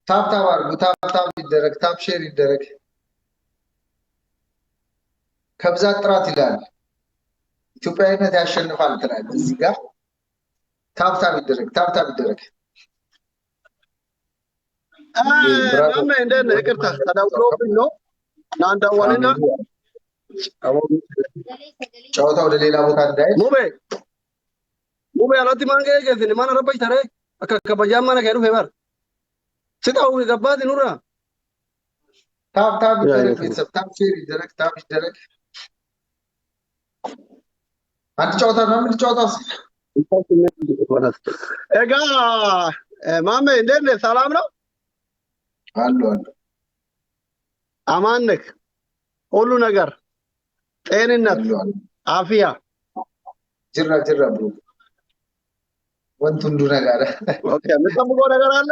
ታብታብ አድርጉ። ታብታብ ይደረግ፣ ታብ ሼር ይደረግ። ከብዛት ጥራት ይላል። ኢትዮጵያዊነት ያሸንፋል ትላለህ። እዚህ ጋር ታብታብ ይደረግ፣ ታብታብ ይደረግ። ማሜ እንደነ ይቅርታ ተደውሎብኝ ነው ናንዳዋልና ጨዋታ ወደ ሌላ ቦታ እንዳይሄድ ሙቤ አላቲ ማንገ ገዝኒ ማን ረባይ ተረ ከበጃማ ነገሩ ፌበር ስታው ገባት ኑራ ታብታብ ይደረግ። ቤተሰብ ታብ ሼር ይደረግ፣ ታብ ይደረግ። አንድ ጨዋታ ነው። ምን ጨዋታ ኤጋ ማሜ እንደነ ሰላም ነው አሉ አሉ። አማን ነህ? ሁሉ ነገር ጤንነት፣ አፍያ ጅራ ጅራ ብሎ ወንቱ እንዱ ነገር ኦኬ። የምትጠብቀው ነገር አለ?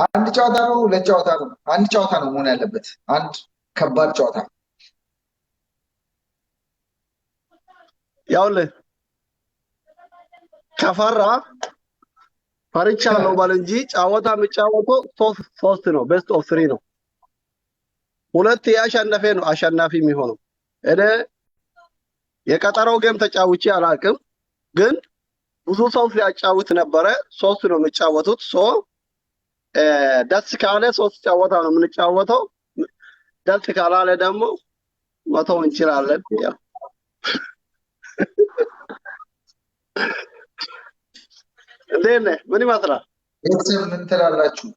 አንድ ጨዋታ ነው፣ ሁለት ጨዋታ ነው። አንድ ጨዋታ ነው መሆን ያለበት። አንድ ከባድ ጨዋታ ያውልህ ከፈራ ፈርቻለሁ ባል እንጂ ጨዋታ የሚጫወተው ሶስት ነው። ቤስት ኦፍ 3 ነው። ሁለት ያሸነፈ ነው አሸናፊ የሚሆነው። እኔ የቀጠረው ጌም ተጫውቼ አላውቅም፣ ግን ብዙ ሰው ሲያጫውት ነበረ። ሶስት ነው የሚጫወቱት። ደስ ካለ ሶስት ጨዋታ ነው የምንጫወተው። ደስ ካላለ ደግሞ መተው እንችላለን። ያው እንዴት ነህ? ምን ይመስላል? ቤተሰብ ምን ትላላችሁ?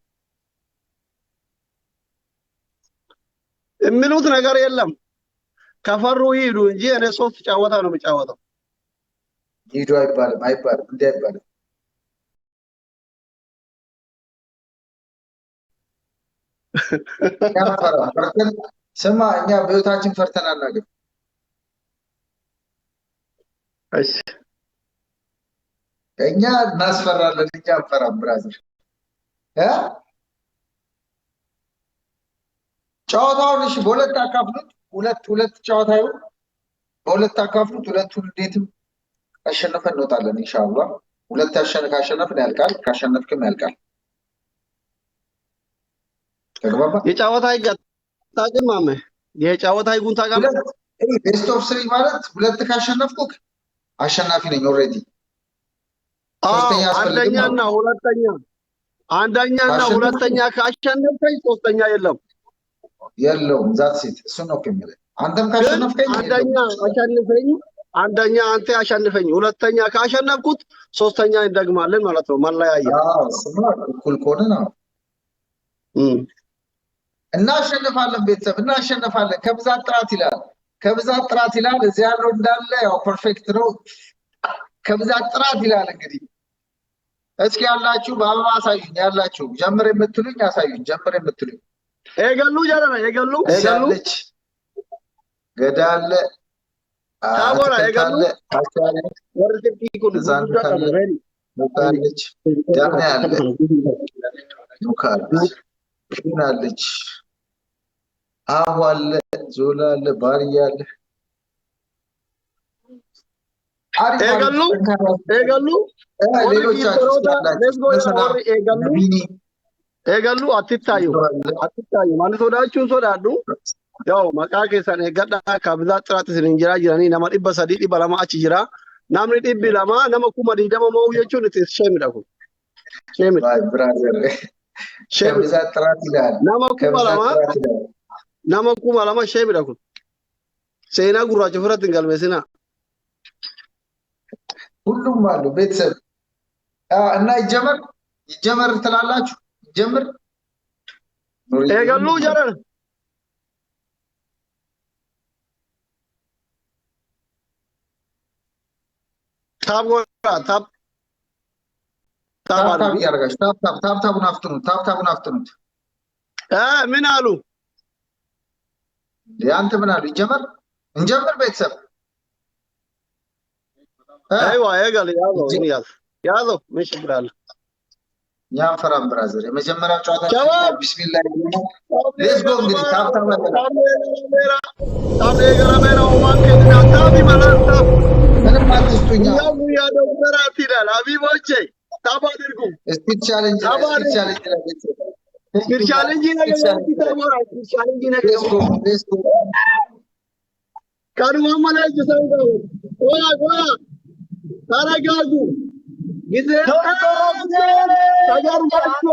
የሚሉት ነገር የለም። ከፈሩ ይሄዱ እንጂ እኔ ሶስት ጨዋታ ነው የሚጫወተው። ይሄዱ አይባልም፣ አይባልም፣ እንዴ አይባልም። ስማ፣ እኛ በህይወታችን ፈርተን አናውቅም። እሺ እኛ እናስፈራለን፣ እኛ አንፈራም። ብራዘር ጨዋታውን እሺ በሁለት አካፍሉት። ሁለት ጨዋታ ይሁን፣ በሁለት አካፍሉት። ሁለቱን እንዴትም አሸነፈን እንወጣለን ኢንሻአላህ። ሁለት ካሸነፍን ያልቃል፣ ካሸነፍክም ያልቃል። ተግባባ። የጨዋታ ታውቅም ማሜ፣ የጨዋታ ይጉን ታውቃለህ? ቤስት ኦፍ 3 ማለት ሁለት ካሸነፍኩክ አሸናፊ ነኝ ኦልሬዲ። አንደኛና ሁለተኛ ካሸነፍከኝ ሶስተኛ የለውም። ዛት ሴት እሱ ነው ከሚለ አንተም ካሸነፍከኝ አንደኛ አንተ አሸንፈኝ፣ ሁለተኛ ካሸነፍኩት ሶስተኛ እንደግማለን ማለት ነው። ማለያየ ስማ እኩል ከሆነ ነው እናሸንፋለን። ቤተሰብ እናሸንፋለን። ከብዛት ጥራት ይላል፣ ከብዛት ጥራት ይላል። እዚህ ያለው እንዳለ ያው ፐርፌክት ነው። ከብዛት ጥራት ይላል። እንግዲህ እስኪ ያላችሁ በአበባ አሳዩኝ። ያላችሁ ጀምር የምትሉኝ አሳዩኝ። ጀምር የምትሉኝ ኤገሉ ጀረና ኤገሉ ገዳለ ታቦራ ኤገሉ ወርድቂ ኩን ዛንታለች ዳና ያለ ኑካለች ናለች አዋለ ዞላለ ባሪያለ ኤገሉ ኤገሉ አትታዩ ማለት ወዳችሁን ሶዳዱ ያው መቃቄ ሰኔ ገዳ ከብዛት ጥራት ስንንጅራ ጅራኒ ነማ ዲበ ሰዲ ዲበ ለማ አች ጅራ ናምኒ ዲቢ ለማ ነማ ኩማ ዲደማ ሞው የቹን እትስ ሼም ዳኩ ሼም ብራዘር ከብዛት ጥራት ይላል። ነማ ኩማ ለማ ሼም ዳኩ ሴና ጉራጭ ፍረት እንገልበስና ሁሉም አሉ። ቤተሰብ እና ይጀመር ትላላችሁ። ይጀምር ኤገሉ ጀረን ታብታቡን አፍጥኑት። ምን አሉ? አንተ ምን አሉ? ይጀመር እንጀምር ቤተሰብ አይዋ ኤገል ያዘው ምን ችግር አለ? ያፈራም ብራዘር የመጀመሪያው ጨዋታ ቢስሚላህ ሌትስ ጎ። እንግዲህ ታብታብ ገረሜራ ኦማን ከድና ታቢ ማላታ ምንም አትስጡኛ ያደው ተራት ይላል። አቢቦቼ ታብ አድርጉ። እስቲ ቻሌንጅ ቻሌንጅ ነገር ይታወራ ቻሌንጅ ነገር ካዱማ ላይ ተሰውደው ወላ ታረጋጉ ጊዜ ታጋሩባችሁ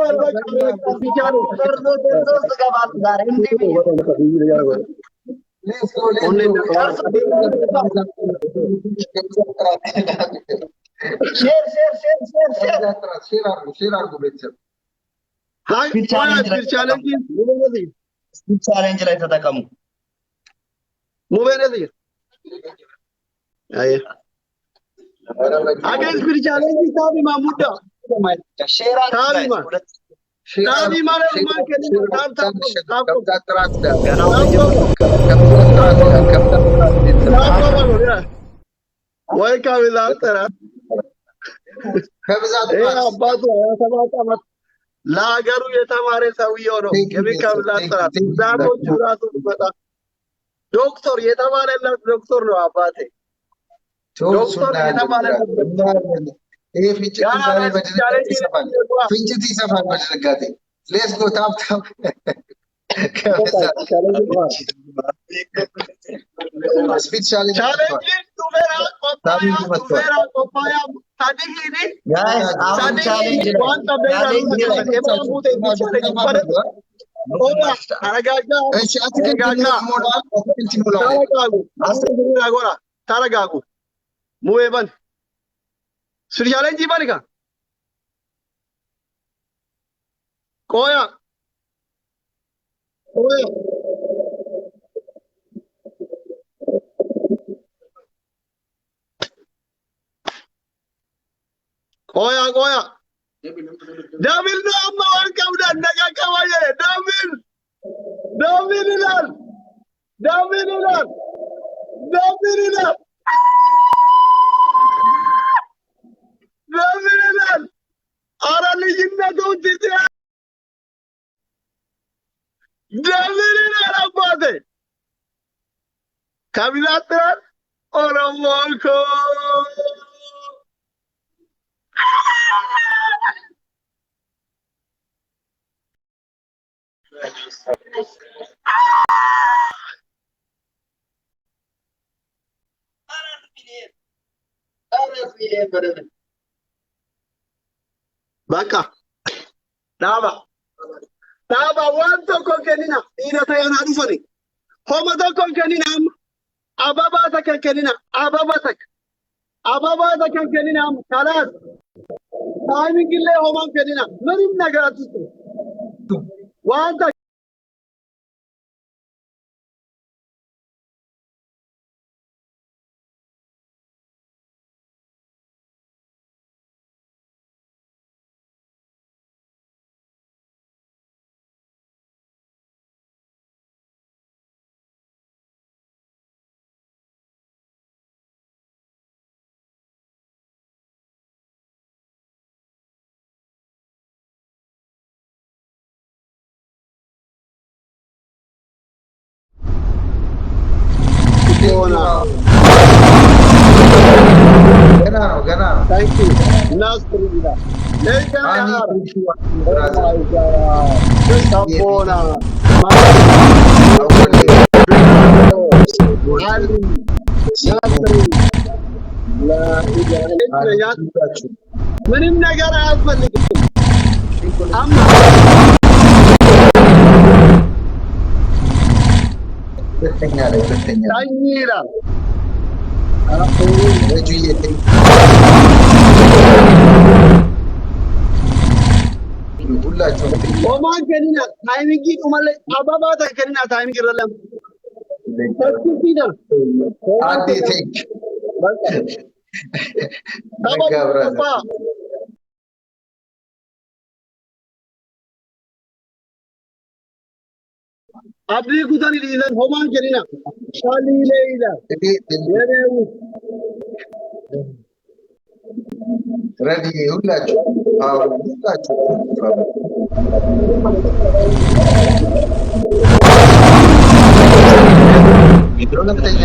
ቻሌንጅ ላይ ተጠቀሙ። ሙበነዚህ አይ አገን ቻሌንጅ ታቢ ማሙዳ ታቢ ማለት ማን ወይ ካቢላ ተራ ከብዛት አባቱ ያሰማጣ ለሀገሩ የተማረ ሰውየው ነው። ከብዛት ተራ ዛሞቹ ራሱ መጣ ዶክተር የተባለለት ዶክተር ነው አባቴ ዶክተር የተባለለት ይሄ ፍንጭት ይሰፋል በድንጋጤ ሌስ ጎ ታፕ ታፕ ስፒድ ቻሌንጅ ታረጋጉ ሙዌበን ስፒድ ቻሌንጅ ይባልካ ቆያ ቆያ ደብል ነው አማን ቀውዳ ነገከዋየ ደብል ይላል አረ ልጅነቱ ትዚያ ደብል ይላል አባቴ ከቢላጥራል ኦሮሞኮ በቃ ዳባ ዋንቶ ኮንከኒና ኢነታ ያናዱ ፈኒ ሆመቶ ኮንከኒና አባባ ተከከኒና አባባ ተከከኒና ካላስ ታይሚንግ ላይ ሆማን ከኒና ምንም ነገር አትስጡ ዋንታ ገና ነው ታንኪ ናስሪላ ሰቦና ምንም ነገር አያስፈልግም አማ ሁለተኛ ታኝራ ሁላቸው ኦማን ከኒና ታይሚንግ ቁመለ አባባ ተከኒና ታይሚንግ ረለም ተስኪና አዲቴክ ታባ አብዲ ጉታን ይላል ሆማን ከኒና ሻሊ ይላል የኔው ረዲ ሁላችሁ ሁላችሁ ሁለተኛ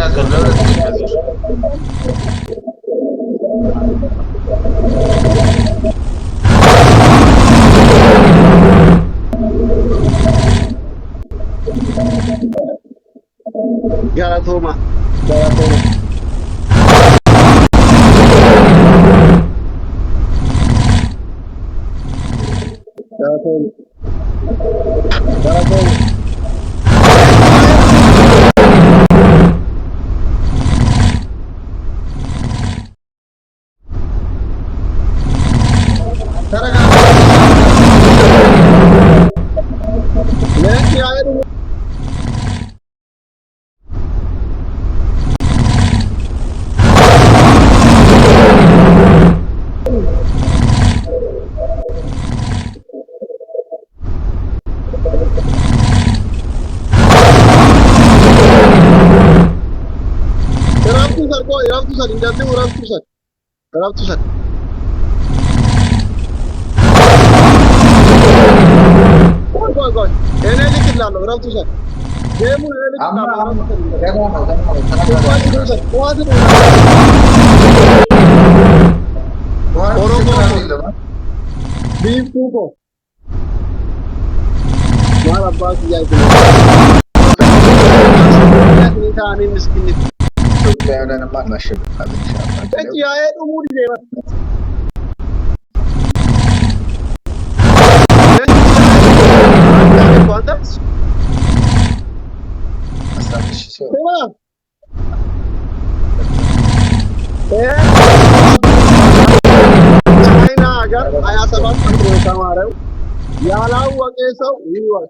ያላወቀ ሰው ይወቅ።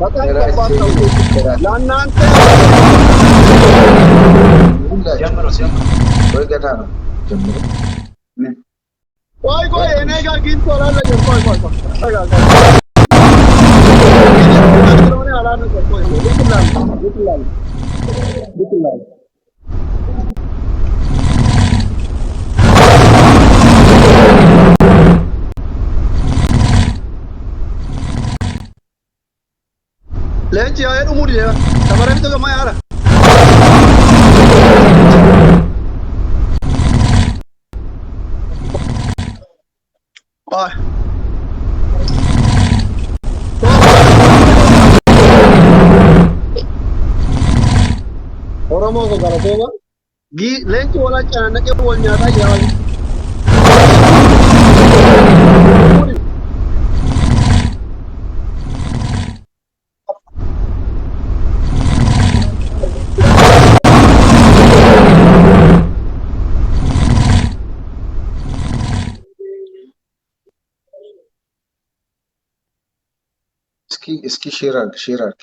በጣም ከባድ ነው ለእናንተ። ቆይ እኔ ጋር ግን ቶላለ Leenci yaa dhumuu dide tabaree bito gammaa yaala. Oromoo ko galateema leenci wal naqee wal nyaataa yaala. እስኪ ሼር አድርግ